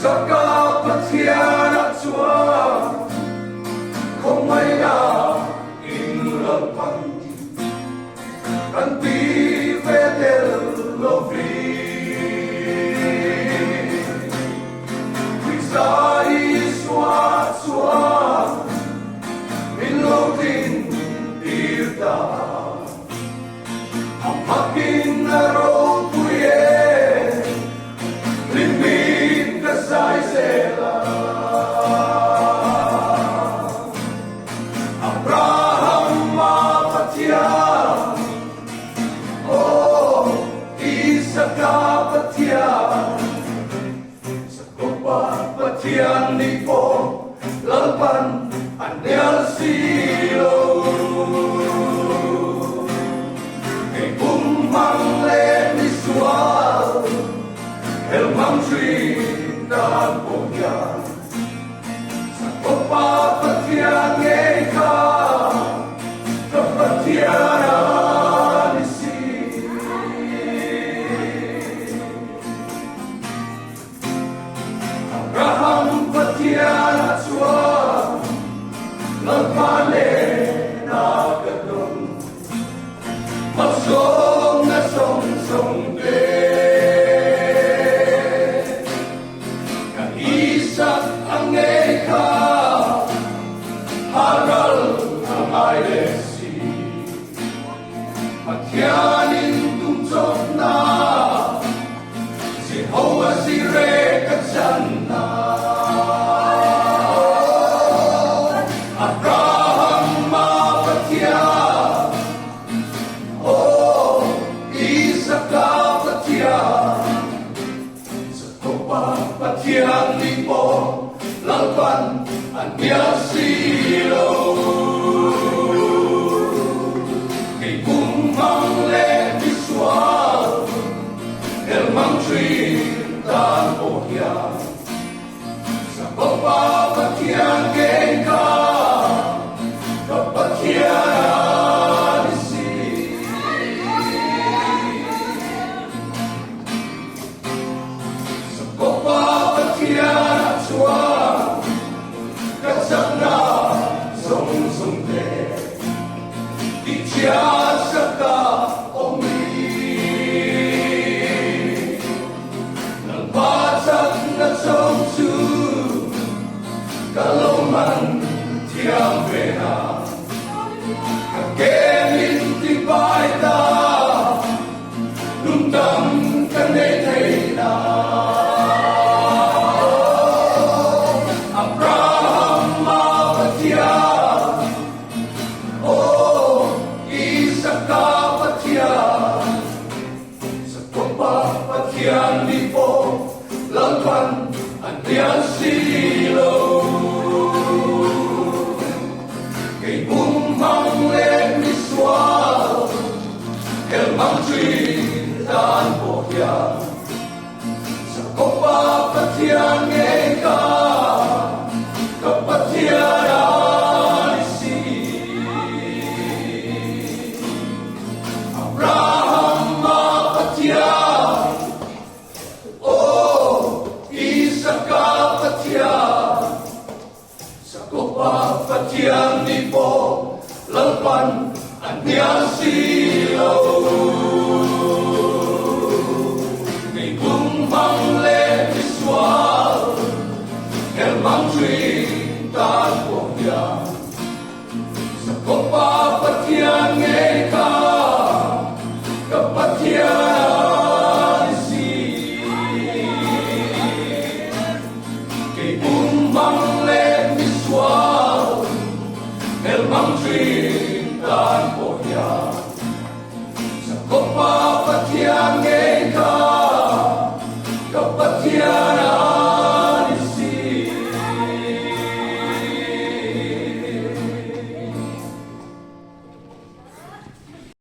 sa kapatian at suwa kung may nainulapan kan vive dello Quizá iswa minutin dirta ang makin naro kuye limit ka sa isela Abraham mapatya Isaac kapatya sa kapatian ni po lalpan anyal silo kay kumang leniswal elmang suitan po niya sa kapatian ngay ka kapatian isi Abraham patian at suwa Nagpale na gadong Magsong na song-song Kaisak ang eka Haral ang ISC Patyanin tungtok na Si Hoa si Rekat sana Abraham mapatya Isaac kapatya sa kapatian ni po lalpan anyal silo kay kumang leniswal elmang suitan po niya sa kapatian ngay ka kapatian isi sa kapatian at suwa kasak na song-songde di siya sa ka-omi ng basak na song-su kaloman tiyang pena kagenin tibay ta lundang kanetay na Abraham mapatya Isaac kapatya sa kapatian ni po lalpan anyal silo kay umang leniswal elmang suitan po niya sa kapatian ngay ka kapatian isi Abraham mapatya Isaac kapatya sa kapatian ni po lalpan anyal silo kay kumang leniswal elmang suitan po niya sa kapatian ngay ka kapatian isi kay kumang leniswal elmang suitan po